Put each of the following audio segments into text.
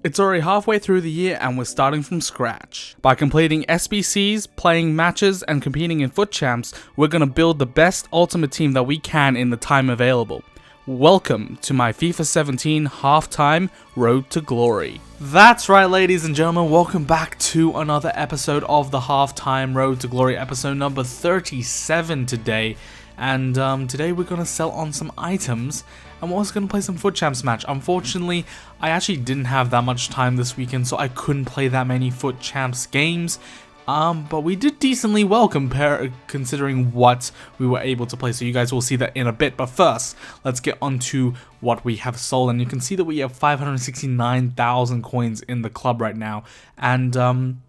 It's already halfway through the year and we're starting from scratch. By completing SBCs, playing matches, and competing in FUT Champs, we're gonna build the best ultimate team that we can in the time available. Welcome to my FIFA 17 halftime road to glory. That's right, ladies and gentlemen, welcome back to another episode of the halftime road to glory, episode number 37 today. And today we're going to sell on some items and we're also going to play some FUT Champs match. Unfortunately, I actually didn't have that much time this weekend, so I couldn't play that many FUT Champs games. But we did decently well considering what we were able to play, so you guys will see that in a bit. But first, let's get on to what we have sold. And you can see that we have 569,000 coins in the club right now. And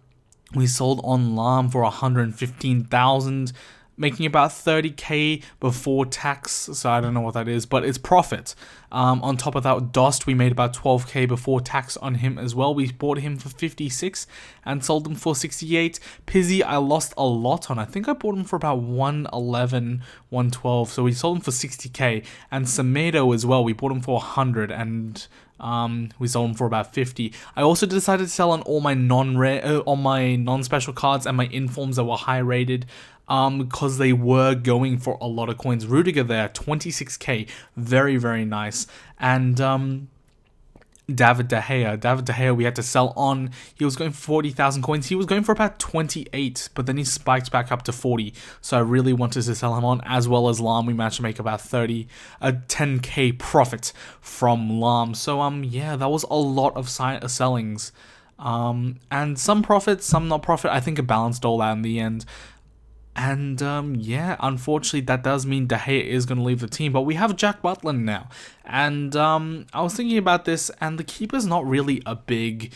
we sold on Lam for 115,000. Making about 30k before tax, so I don't know what that is, but it's profit. On top of that, Dost, we made about 12k before tax on him as well. We bought him for 56 and sold him for 68. Pizzy, I lost a lot on. I think I bought him for about 111, 112, so we sold him for 60k. And Semedo as well, we bought him for 100 and we sold them for about 50. I also decided to sell on all my non-special cards and my informs that were high rated, because they were going for a lot of coins. Rudiger there, 26k, very, very nice. And David De Gea, we had to sell on. He was going for 40,000 coins. He was going for about 28, but then he spiked back up to 40. So I really wanted to sell him on, as well as Lam. We managed to make about 10k profit from Lam. So yeah, that was a lot of sellings. And some profit, some not profit. I think it balanced all out in the end. And yeah, unfortunately that does mean De Gea is going to leave the team, but we have Jack Butland now. And I was thinking about this, and the keeper's not really a big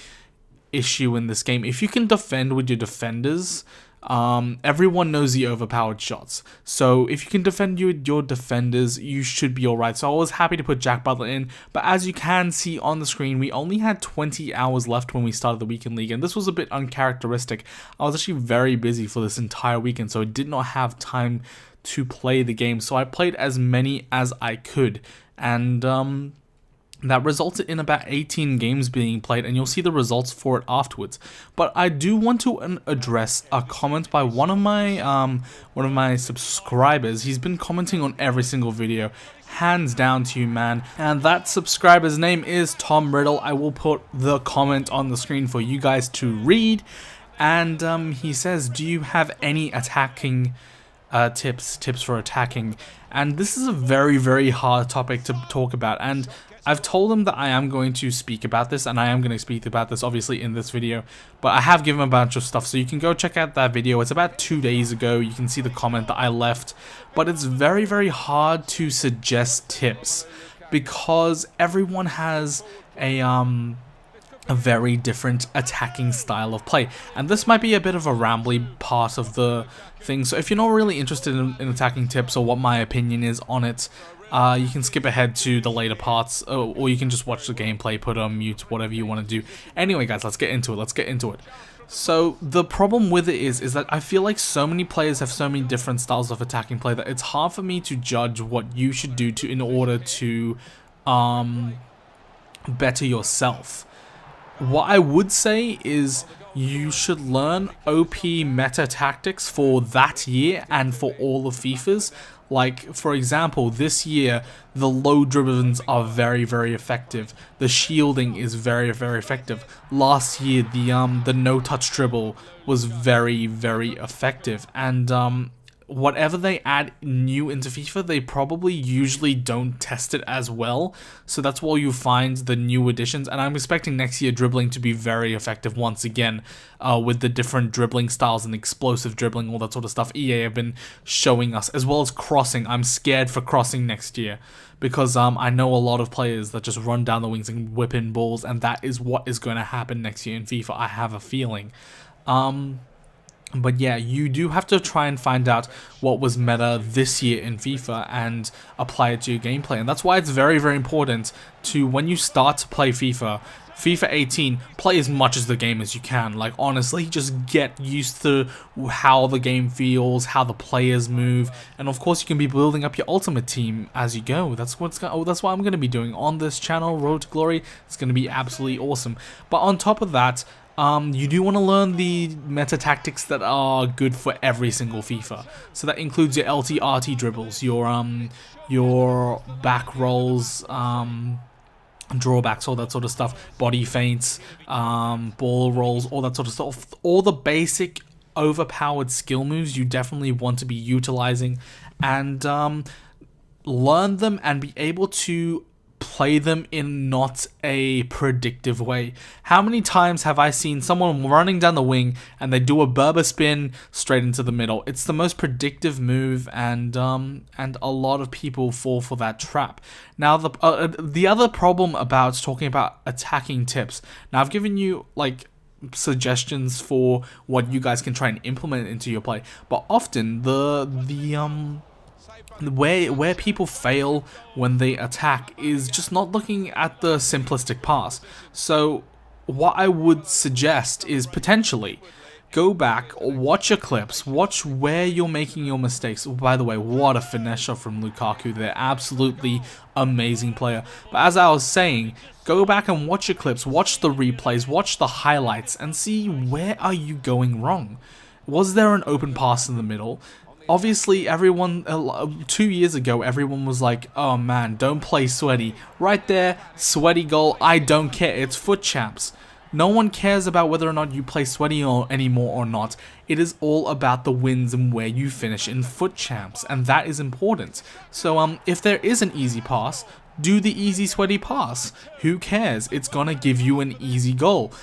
issue in this game. If you can defend with your defenders, everyone knows the overpowered shots. So if you can defend your defenders, you should be alright. So I was happy to put Jack Butland in, but as you can see on the screen, we only had 20 hours left when we started the weekend league, and this was a bit uncharacteristic. I was actually very busy for this entire weekend, so I did not have time to play the game. So I played as many as I could, and that resulted in about 18 games being played, and you'll see the results for it afterwards. But I do want to address a comment by one of my subscribers. He's been commenting on every single video. Hands down to you, man. And that subscriber's name is Tom Riddle. I will put the comment on the screen for you guys to read. And he says, do you have any attacking tips for attacking? And this is a very, very hard topic to talk about, and I've told him that I am going to speak about this, and I am going to speak about this obviously in this video, but I have given him a bunch of stuff, so you can go check out that video. It's about 2 days ago. You can see the comment that I left, but it's very, very hard to suggest tips because everyone has a very different attacking style of play, and this might be a bit of a rambly part of the thing. So if you're not really interested in attacking tips or what my opinion is on it, you can skip ahead to the later parts, or you can just watch the gameplay, put on mute, whatever you want to do. Anyway, guys, let's get into it. So the problem with it is that I feel like so many players have so many different styles of attacking play that it's hard for me to judge what you should do in order to better yourself. What I would say is you should learn OP meta tactics for that year and for all of FIFAs. Like, for example, this year, the low dribblings are very, very effective. The shielding is very, very effective. Last year, the no-touch dribble was very, very effective. And whatever they add new into FIFA, they probably usually don't test it as well. So that's why you find the new additions. And I'm expecting next year dribbling to be very effective once again, with the different dribbling styles and explosive dribbling, all that sort of stuff EA have been showing us, as well as crossing. I'm scared for crossing next year because I know a lot of players that just run down the wings and whip in balls, and that is what is going to happen next year in FIFA. I have a feeling. But yeah, you do have to try and find out what was meta this year in FIFA and apply it to your gameplay. And that's why it's very, very important to, when you start to play FIFA, FIFA 18, play as much as the game as you can. Like, honestly, just get used to how the game feels, how the players move, and of course you can be building up your ultimate team as you go. That's what I'm going to be doing on this channel, Road to Glory. It's going to be absolutely awesome. But on top of that, you do want to learn the meta tactics that are good for every single FIFA. So that includes your LT, RT dribbles, your back rolls, drawbacks, all that sort of stuff, body feints, ball rolls, all that sort of stuff. All the basic overpowered skill moves you definitely want to be utilizing, and learn them and be able to play them in not a predictive way. How many times have I seen someone running down the wing and they do a Berber spin straight into the middle? It's the most predictive move, and a lot of people fall for that trap. Now the other problem about talking about attacking tips. Now I've given you like suggestions for what you guys can try and implement into your play, but often where people fail when they attack is just not looking at the simplistic pass. So what I would suggest is potentially go back, watch your clips, watch where you're making your mistakes. By the way, what a finesse shot from Lukaku. They're absolutely amazing player. But as I was saying, go back and watch your clips, watch the replays, watch the highlights, and see where are you going wrong. Was there an open pass in the middle? Obviously, everyone, 2 years ago, everyone was like, oh man, don't play sweaty. Right there, sweaty goal, I don't care, it's foot champs. No one cares about whether or not you play sweaty anymore or not. It is all about the wins and where you finish in foot champs, and that is important. So if there is an easy pass, do the easy sweaty pass. Who cares? It's gonna give you an easy goal.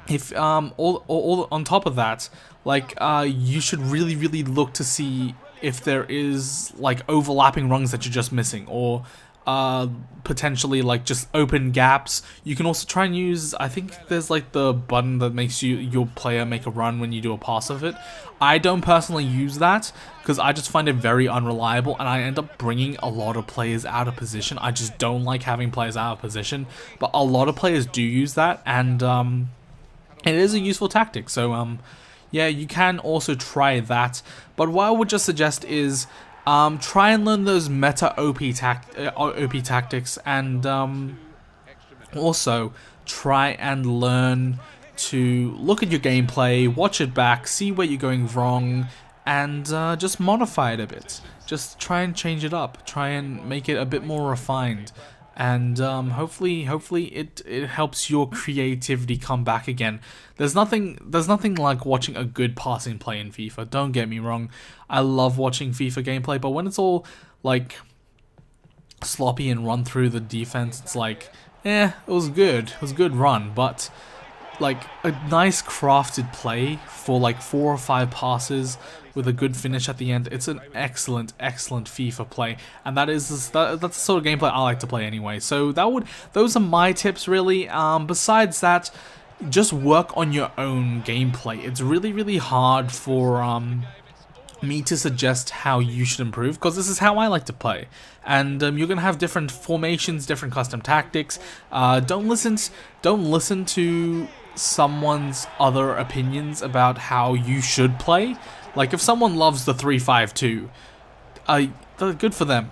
If all on top of that, like you should really look to see if there is like overlapping rungs that you're just missing, or potentially like just open gaps. You can also try and use, I think there's like the button that makes your player make a run when you do a pass of it. I don't personally use that because I just find it very unreliable, and I end up bringing a lot of players out of position. I just don't like having players out of position, but a lot of players do use that, and it is a useful tactic. So yeah, you can also try that. But what I would just suggest is try and learn those meta OP tactics, and also try and learn to look at your gameplay, watch it back, see where you're going wrong, and just modify it a bit. Just try and change it up, try and make it a bit more refined. And hopefully it helps your creativity come back again. There's nothing like watching a good passing play in FIFA. Don't get me wrong, I love watching FIFA gameplay, but when it's all like sloppy and run through the defense, it's like, it was good. It was a good run, but like a nice crafted play for like 4 or 5 passes with a good finish at the end, it's an excellent FIFA play, and that's the sort of gameplay I like to play anyway. So those are my tips really. Besides that, just work on your own gameplay. It's really hard for me to suggest how you should improve, because this is how I like to play, and you're gonna have different formations, different custom tactics. Don't listen to someone's other opinions about how you should play. Like, if someone loves the 3-5-2, good for them.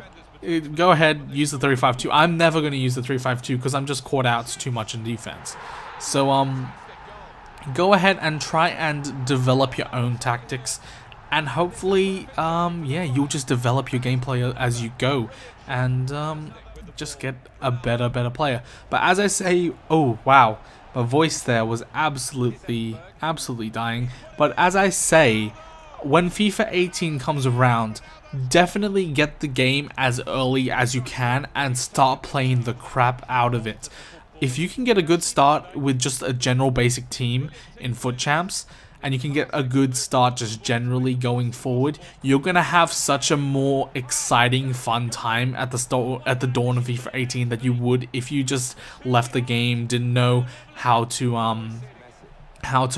Go ahead, use the 3-5-2. I'm never going to use the 3-5-2 because I'm just caught out too much in defense. So, go ahead and try and develop your own tactics, and hopefully, yeah, you'll just develop your gameplay as you go, and just get a better player. But as I say, oh wow, my voice there was absolutely dying. But as I say, when FIFA 18 comes around, definitely get the game as early as you can and start playing the crap out of it. If you can get a good start with just a general basic team in Foot Champs, and you can get a good start just generally going forward, you're gonna have such a more exciting, fun time at the dawn of FIFA 18 that you would if you just left the game, didn't know how to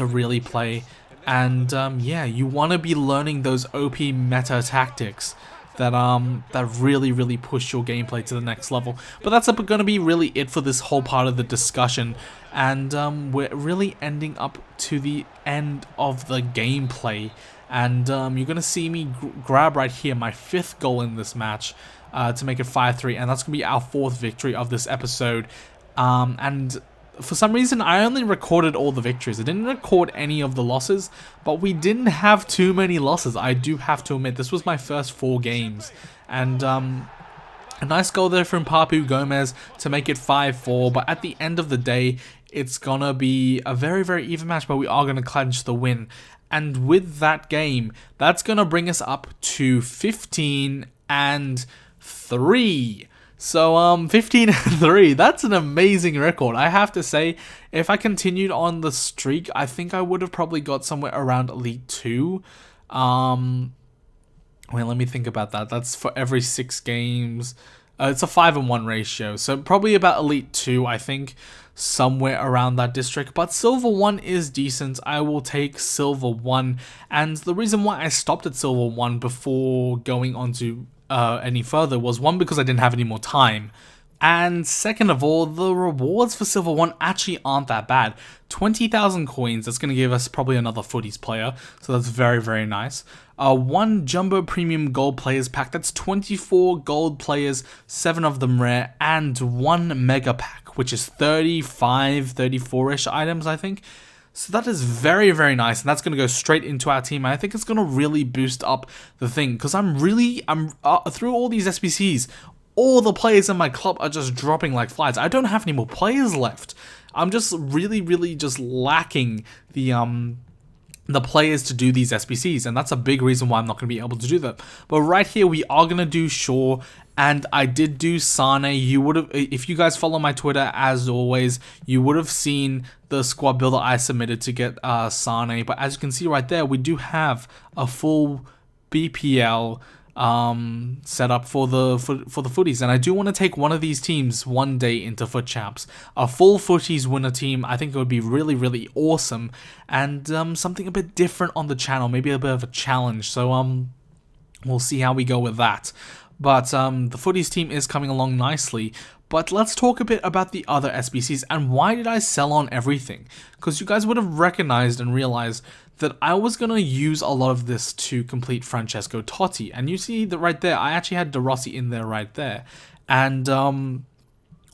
really play. And yeah, you want to be learning those OP meta tactics that really push your gameplay to the next level. But that's going to be really it for this whole part of the discussion, and we're really ending up to the end of the gameplay, and you're going to see me grab right here my 5th goal in this match to make it 5-3, and that's going to be our 4th victory of this episode. And for some reason, I only recorded all the victories. I didn't record any of the losses, but we didn't have too many losses. I do have to admit, this was my first 4 games. And a nice goal there from Papu Gomez to make it 5-4. But at the end of the day, it's going to be a very even match, but we are going to clinch the win. And with that game, that's going to bring us up to 15-3. So, 15-3, that's an amazing record. I have to say, if I continued on the streak, I think I would have probably got somewhere around Elite 2. Wait, let me think about that. That's for every 6 games. It's a 5-1 ratio, so probably about Elite 2, I think, somewhere around that district. But Silver 1 is decent. I will take Silver 1, and the reason why I stopped at Silver 1 before going on to any further was, one, because I didn't have any more time, and second of all, the rewards for Silver 1 actually aren't that bad. 20,000 coins, that's going to give us probably another footies player, so that's very nice. 1 Jumbo Premium Gold Players Pack, that's 24 gold players, 7 of them rare, and 1 Mega Pack, which is 34-ish items, I think. So that is very nice, and that's going to go straight into our team, and I think it's going to really boost up the thing, because I'm through all these SBCs, all the players in my club are just dropping like flies. I don't have any more players left. I'm just really just lacking the players to do these SBCs, and that's a big reason why I'm not going to be able to do that. But right here, we are going to do Shaw, and I did do Sane. You would have, if you guys follow my Twitter, as always, you would have seen the squad builder I submitted to get Sane. But as you can see right there, we do have a full BPL set up for the footies, and I do want to take one of these teams one day into Foot Champs. A full footies winner team, I think it would be really awesome, and something a bit different on the channel, maybe a bit of a challenge. So we'll see how we go with that. But the footies team is coming along nicely. But let's talk a bit about the other SBCs and why did I sell on everything? Because you guys would have recognized and realized that I was going to use a lot of this to complete Francesco Totti. And you see that right there, I actually had De Rossi in there right there. And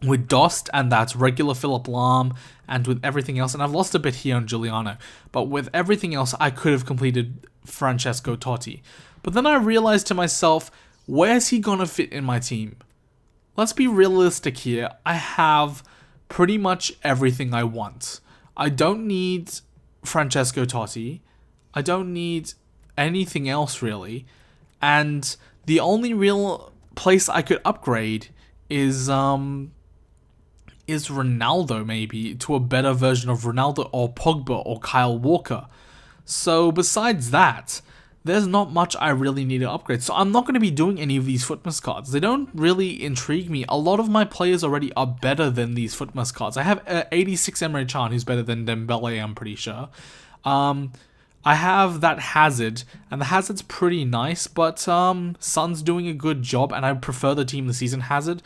with Dost, and that's regular Philip Lahm, and with everything else, and I've lost a bit here on Giuliano, but with everything else, I could have completed Francesco Totti. But then I realized to myself, where's he going to fit in my team? Let's be realistic here. I have pretty much everything I want. I don't need Francesco Totti. I don't need anything else really. And the only real place I could upgrade is Ronaldo, maybe, to a better version of Ronaldo or Pogba or Kyle Walker. So besides that, there's not much I really need to upgrade. So I'm not going to be doing any of these Footmas cards. They don't really intrigue me. A lot of my players already are better than these Footmas cards. I have 86 Emre Can, who's better than Dembele, I'm pretty sure. I have that Hazard, and the Hazard's pretty nice, but Son's doing a good job, and I prefer the Team of the Season Hazard.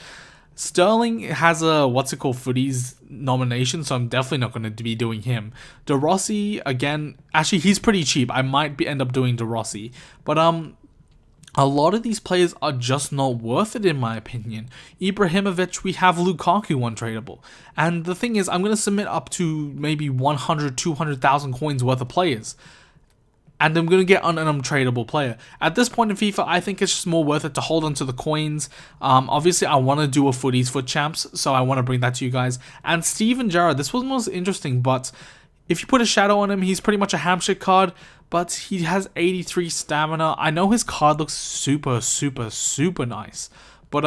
Sterling has a footies nomination, so I'm definitely not going to be doing him. De Rossi, again, actually he's pretty cheap. I might end up doing De Rossi, but a lot of these players are just not worth it in my opinion. Ibrahimovic, we have Lukaku untradeable, and the thing is, I'm going to submit up to maybe 100, 200,000 coins worth of players. And I'm going to get an untradeable player. At this point in FIFA, I think it's just more worth it to hold on to the coins. Obviously, I want to do a footies Foot Champs, so I want to bring that to you guys. And Steven Gerrard, this was most interesting, but if you put a shadow on him, he's pretty much a hamshake card, but he has 83 stamina. I know his card looks super nice, but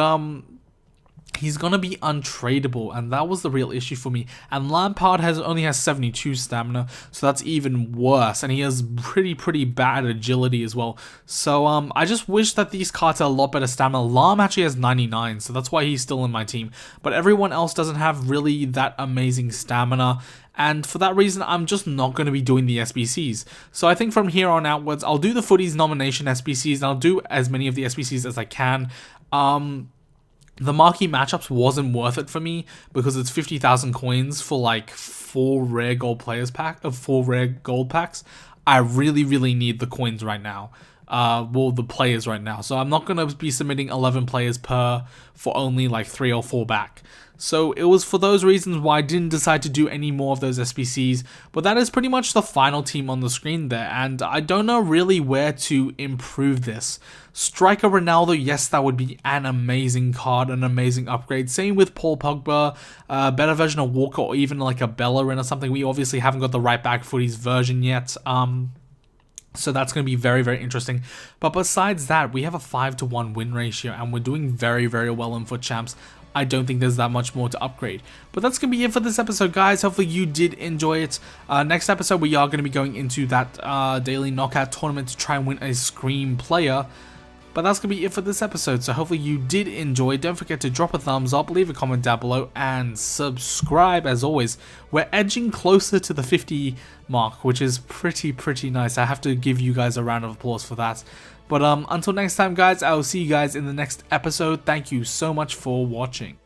he's gonna be untradeable, and that was the real issue for me. And Lampard only has 72 stamina, so that's even worse, and he has pretty bad agility as well. So I just wish that these cards had a lot better stamina. Lam actually has 99, so that's why he's still in my team, but everyone else doesn't have really that amazing stamina. And for that reason, I'm just not going to be doing the SBCs. So I think from here on outwards, I'll do the Footies nomination SBCs, and I'll do as many of the SBCs as I can. The marquee matchups wasn't worth it for me because it's 50,000 coins for like 4 rare gold packs. I really need the coins right now. Well, the players right now. So I'm not going to be submitting 11 players per for only like 3 or 4 back. So it was for those reasons why I didn't decide to do any more of those SBCs. But that is pretty much the final team on the screen there. And I don't know really where to improve this. Striker Ronaldo, yes, that would be an amazing card, an amazing upgrade. Same with Paul Pogba, better version of Walker, or even like a Bellerin or something. We obviously haven't got the right back Footies version yet. So that's going to be very interesting. But besides that, we have a 5-to-1 win ratio, and we're doing very well in FUT Champs. I don't think there's that much more to upgrade. But that's going to be it for this episode, guys. Hopefully you did enjoy it. Next episode, we are going to be going into that daily knockout tournament to try and win a Scream player. But that's going to be it for this episode. So hopefully you did enjoy. Don't forget to drop a thumbs up, leave a comment down below, and subscribe as always. We're edging closer to the 50 mark, which is pretty nice. I have to give you guys a round of applause for that. But until next time, guys, I will see you guys in the next episode. Thank you so much for watching.